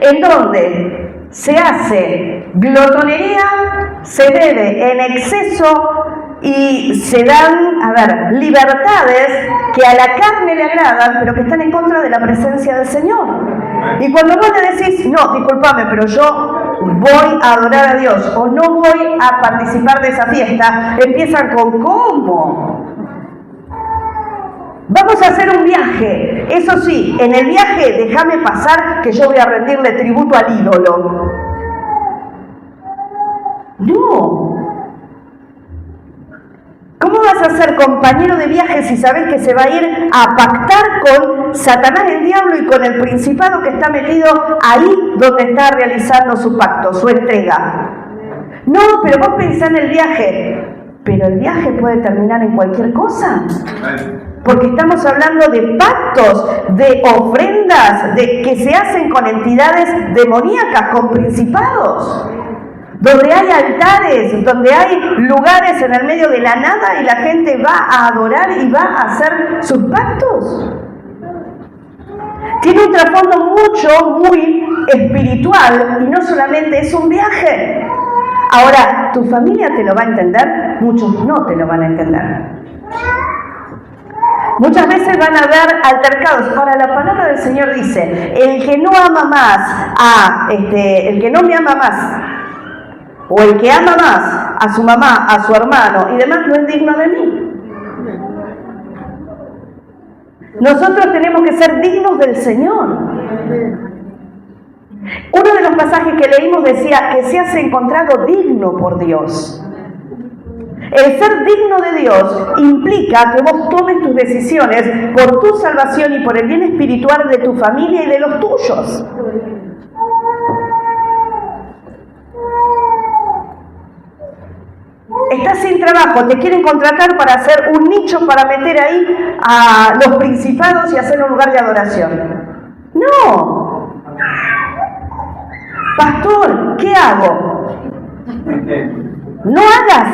en donde se hace glotonería, se bebe en exceso y se dan, libertades que a la carne le agradan, pero que están en contra de la presencia del Señor. Y cuando vos le decís, no, discúlpame, pero yo voy a adorar a Dios, o no voy a participar de esa fiesta, empiezan con ¿cómo? Vamos a hacer un viaje. Eso sí, en el viaje déjame pasar que yo voy a rendirle tributo al ídolo. No. ¿Cómo vas a ser compañero de viaje si sabes que se va a ir a pactar con Satanás el diablo y con el principado que está metido ahí donde está realizando su pacto, su entrega? No, pero vos pensás en el viaje. Pero el viaje puede terminar en cualquier cosa. Porque estamos hablando de pactos, de ofrendas, que se hacen con entidades demoníacas, con principados. Donde hay altares, donde hay lugares en el medio de la nada y la gente va a adorar y va a hacer sus pactos. Tiene un trasfondo muy espiritual y no solamente es un viaje. Ahora, ¿tu familia te lo va a entender? Muchos no te lo van a entender. Muchas veces van a haber altercados. Ahora, la palabra del Señor dice, el que no ama más el que no me ama más, o el que ama más a su mamá, a su hermano y demás, no es digno de mí. Nosotros tenemos que ser dignos del Señor. Uno de los pasajes que leímos decía que se hace encontrado digno por Dios. El ser digno de Dios implica que vos tomes tus decisiones por tu salvación y por el bien espiritual de tu familia y de los tuyos. Estás sin trabajo, te quieren contratar para hacer un nicho para meter ahí a los principados y hacer un lugar de adoración. No. Pastor, ¿qué hago? No hagas.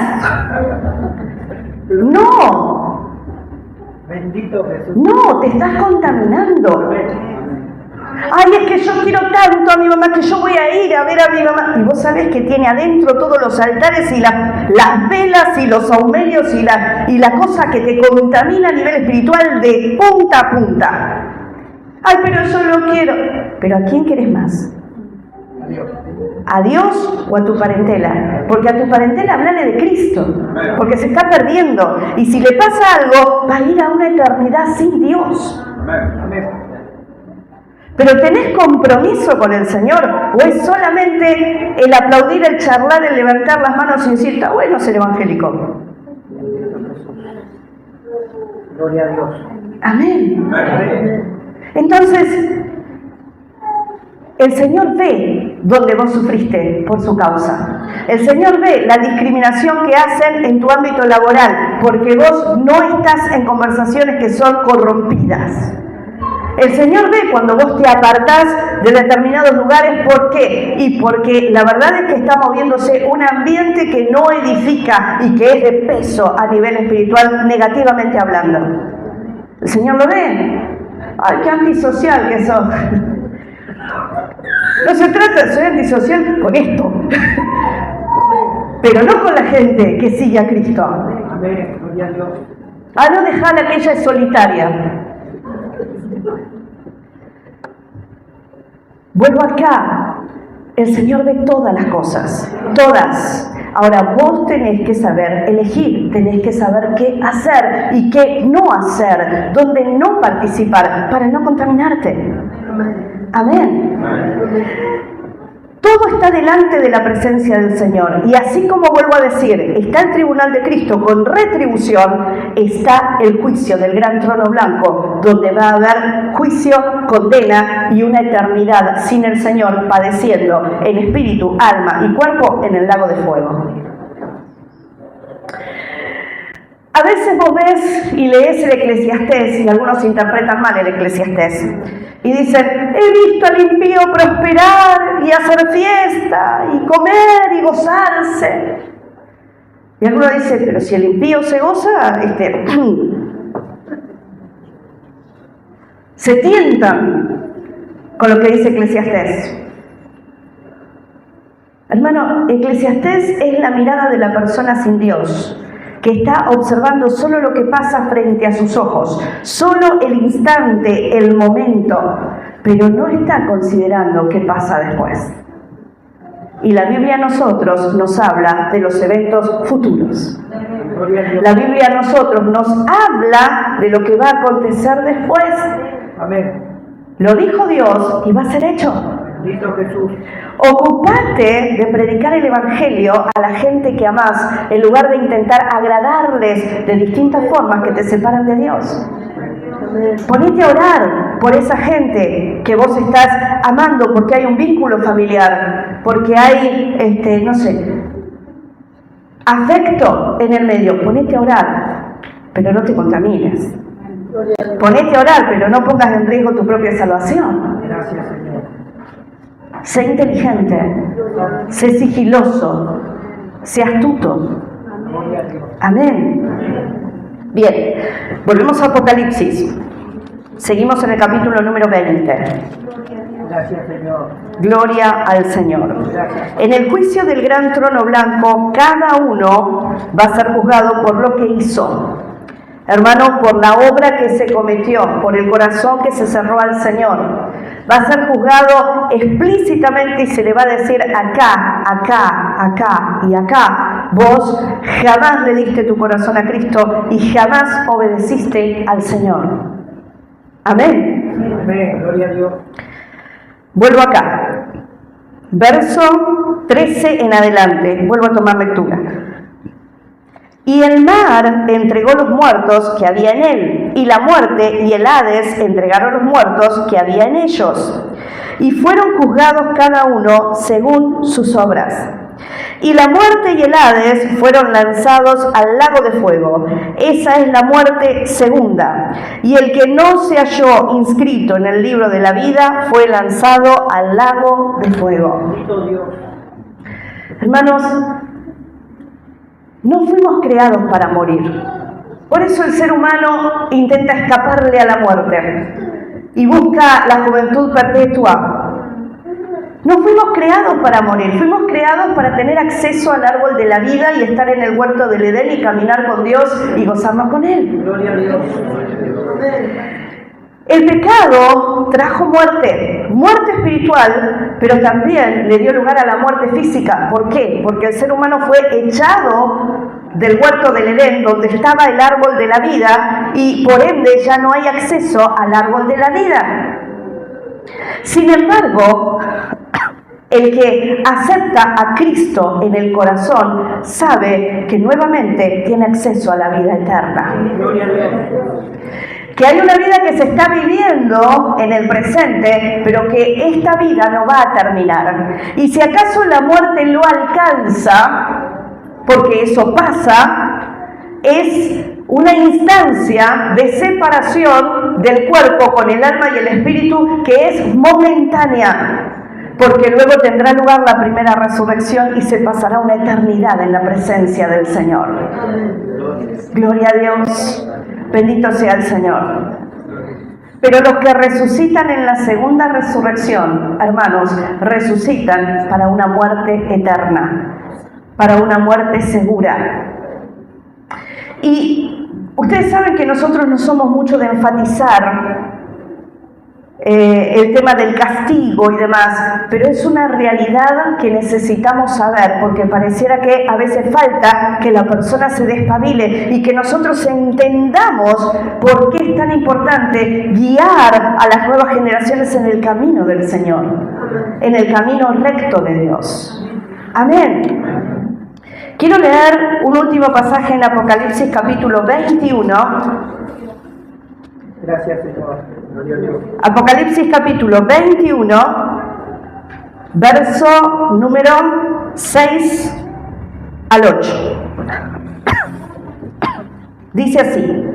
No.
Bendito Jesús.
No, te estás contaminando. Ay, es que yo quiero tanto a mi mamá que yo voy a ir a ver a mi mamá. Y vos sabés que tiene adentro todos los altares y las velas y los saumerios y la cosa que te contamina a nivel espiritual de punta a punta. Ay, pero yo lo quiero. ¿Pero a quién querés más? ¿A Dios o a tu parentela? Porque a tu parentela hablale de Cristo, porque se está perdiendo. Y si le pasa algo, va a ir a una eternidad sin Dios. ¿Pero tenés compromiso con el Señor? ¿O es solamente el aplaudir, el charlar, el levantar las manos y decir, está bueno ser evangélico?
Gloria a Dios.
Amén. Entonces, el Señor ve donde vos sufriste por su causa. El Señor ve la discriminación que hacen en tu ámbito laboral, porque vos no estás en conversaciones que son corrompidas. El Señor ve cuando vos te apartás de determinados lugares. ¿Por qué? Y porque la verdad es que está moviéndose un ambiente que no edifica y que es de peso a nivel espiritual, negativamente hablando. ¿El Señor lo ve? ¡Ay, qué antisocial que sos! No se trata de ser antisocial con esto, pero no con la gente que sigue a Cristo.
Amén. Gloria a Dios.
A no dejarla que ella es solitaria. Vuelvo acá. El Señor ve todas las cosas, todas. Ahora vos tenés que saber elegir, tenés que saber qué hacer y qué no hacer, dónde no participar, para no contaminarte. Amén. Todo está delante de la presencia del Señor. Y así como vuelvo a decir, está el tribunal de Cristo con retribución, está el juicio del gran trono blanco, donde va a haber juicio, condena y una eternidad sin el Señor, padeciendo en espíritu, alma y cuerpo en el lago de fuego. A veces vos ves y lees el Eclesiastés, y algunos interpretan mal el Eclesiastés, y dicen, he visto al impío prosperar y hacer fiesta y comer y gozarse. Y algunos dicen, pero si el impío se goza, se tientan con lo que dice Eclesiastés. Hermano, Eclesiastés es la mirada de la persona sin Dios, que está observando solo lo que pasa frente a sus ojos, solo el instante, el momento, pero no está considerando qué pasa después. Y la Biblia a nosotros nos habla de los eventos futuros. La Biblia a nosotros nos habla de lo que va a acontecer después.
Amén.
Lo dijo Dios y va a ser hecho.
Bendito Jesús.
Ocupate de predicar el Evangelio a la gente que amás, en lugar de intentar agradarles de distintas formas que te separan de Dios. Ponete a orar por esa gente que vos estás amando, porque hay un vínculo familiar, porque hay, afecto en el medio. Ponete a orar, pero no te contamines. Ponete a orar, pero no pongas en riesgo tu propia salvación.
Gracias, Señor.
Sé inteligente, sé sigiloso, sé astuto. Amén. Bien, volvemos a Apocalipsis. Seguimos en el capítulo número 20.
Gracias, Señor.
Gloria al Señor. En el juicio del gran trono blanco, cada uno va a ser juzgado por lo que hizo. Hermano, por la obra que se cometió, por el corazón que se cerró al Señor. Va a ser juzgado explícitamente y se le va a decir acá, acá, acá y acá. Vos jamás le diste tu corazón a Cristo y jamás obedeciste al Señor. Amén.
Amén. Gloria a Dios.
Vuelvo acá. Verso 13 en adelante. Vuelvo a tomar lectura. Y el mar entregó los muertos que había en él, y la muerte y el Hades entregaron los muertos que había en ellos, y fueron juzgados cada uno según sus obras. Y la muerte y el Hades fueron lanzados al lago de fuego. Esa es la muerte segunda. Y el que no se halló inscrito en el libro de la vida fue lanzado al lago de fuego. Hermanos, no fuimos creados para morir. Por eso el ser humano intenta escaparle a la muerte y busca la juventud perpetua. No fuimos creados para morir, fuimos creados para tener acceso al árbol de la vida y estar en el huerto del Edén y caminar con Dios y gozarnos con Él.
Gloria a Dios.
El pecado trajo muerte espiritual, pero también le dio lugar a la muerte física. ¿Por qué? Porque el ser humano fue echado del huerto del Edén, donde estaba el árbol de la vida, y por ende ya no hay acceso al árbol de la vida. Sin embargo, el que acepta a Cristo en el corazón sabe que nuevamente tiene acceso a la vida eterna.
Gloria a Dios.
Que hay una vida que se está viviendo en el presente, pero que esta vida no va a terminar. Y si acaso la muerte lo alcanza, porque eso pasa, es una instancia de separación del cuerpo con el alma y el espíritu que es momentánea, porque luego tendrá lugar la primera resurrección y se pasará una eternidad en la presencia del Señor. Gloria a Dios, bendito sea el Señor. Pero los que resucitan en la segunda resurrección, hermanos, resucitan para una muerte eterna, para una muerte segura. Y ustedes saben que nosotros no somos mucho de enfatizar el tema del castigo y demás, pero es una realidad que necesitamos saber, porque pareciera que a veces falta que la persona se despabile y que nosotros entendamos por qué es tan importante guiar a las nuevas generaciones en el camino del Señor, en el camino recto de Dios. Amén. Quiero leer un último pasaje en Apocalipsis capítulo 21.
Gracias, Señor. Gloria a Dios.
Apocalipsis capítulo 21, verso número 6 al 8. Dice así: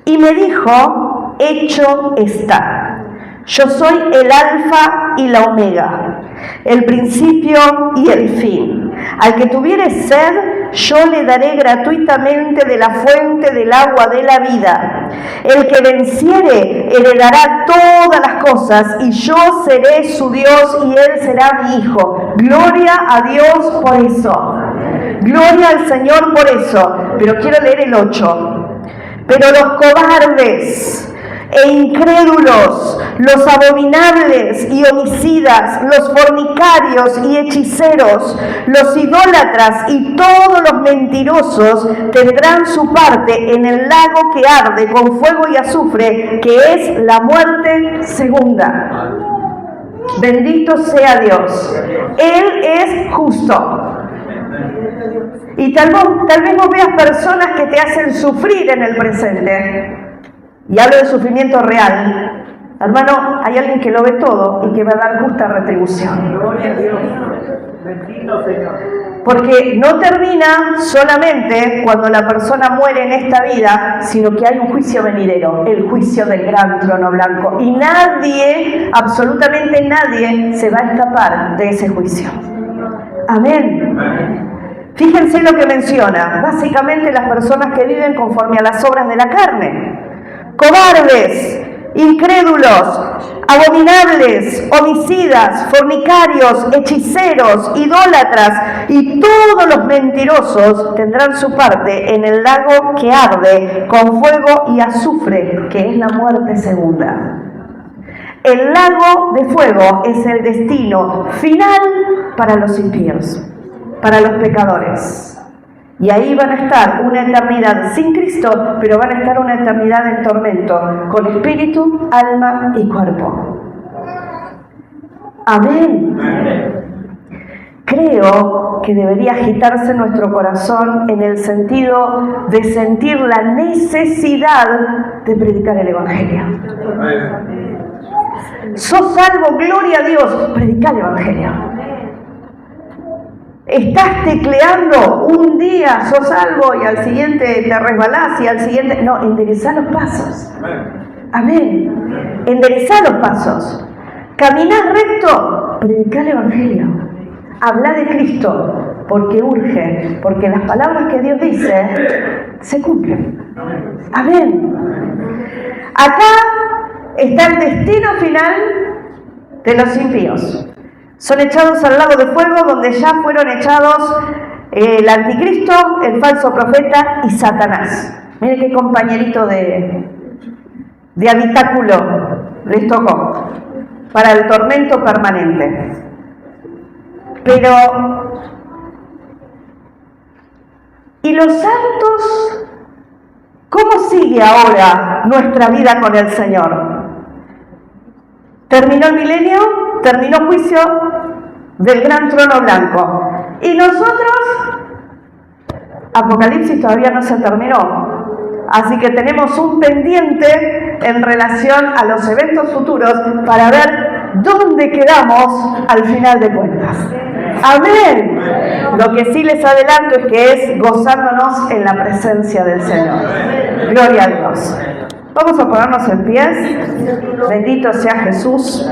y me dijo, hecho está. Yo soy el alfa y la omega, el principio y el fin. Al que tuviere sed, yo le daré gratuitamente de la fuente del agua de la vida. El que venciere heredará todas las cosas, y yo seré su Dios y él será mi hijo. Gloria a Dios por eso. Gloria al Señor por eso. Pero quiero leer el 8. Pero los cobardes e incrédulos, los abominables y homicidas, los fornicarios y hechiceros, los idólatras y todos los mentirosos tendrán su parte en el lago que arde con fuego y azufre, que es la muerte segunda. Bendito sea Dios. Él es justo. Y tal vez vos veas personas que te hacen sufrir en el presente. Y hablo de sufrimiento real. Hermano, hay alguien que lo ve todo y que va a dar justa retribución.
Gloria a Dios. Bendito Señor.
Porque no termina solamente cuando la persona muere en esta vida, sino que hay un juicio venidero, el juicio del gran trono blanco. Y nadie, absolutamente nadie, se va a escapar de ese juicio. Amén. Fíjense lo que menciona. Básicamente las personas que viven conforme a las obras de la carne. Cobardes, incrédulos, abominables, homicidas, fornicarios, hechiceros, idólatras y todos los mentirosos tendrán su parte en el lago que arde con fuego y azufre, que es la muerte segunda. El lago de fuego es el destino final para los impíos, para los pecadores. Y ahí van a estar una eternidad sin Cristo, pero van a estar una eternidad en tormento, con espíritu, alma y cuerpo. Amén. Creo que debería agitarse nuestro corazón en el sentido de sentir la necesidad de predicar el Evangelio. Sos salvo, gloria a Dios, predicar el Evangelio. Estás tecleando, un día sos algo y al siguiente te resbalás y al siguiente... No, enderezá los pasos. Amén. Enderezá los pasos. Caminás recto, predicá el Evangelio. Habla de Cristo, porque urge, porque las palabras que Dios dice se cumplen. Amén. Acá está el destino final de los impíos. Son echados al lago de fuego, donde ya fueron echados el anticristo, el falso profeta y Satanás. Miren qué compañerito de habitáculo les tocó para el tormento permanente. Pero, ¿y los santos? ¿Cómo sigue ahora nuestra vida con el Señor? Terminó el milenio, terminó juicio del gran trono blanco. Y nosotros, Apocalipsis todavía no se terminó. Así que tenemos un pendiente en relación a los eventos futuros para ver dónde quedamos al final de cuentas. Amén. Lo que sí les adelanto es que es gozándonos en la presencia del Señor. Gloria a Dios. Vamos a ponernos en pies. Bendito sea Jesús.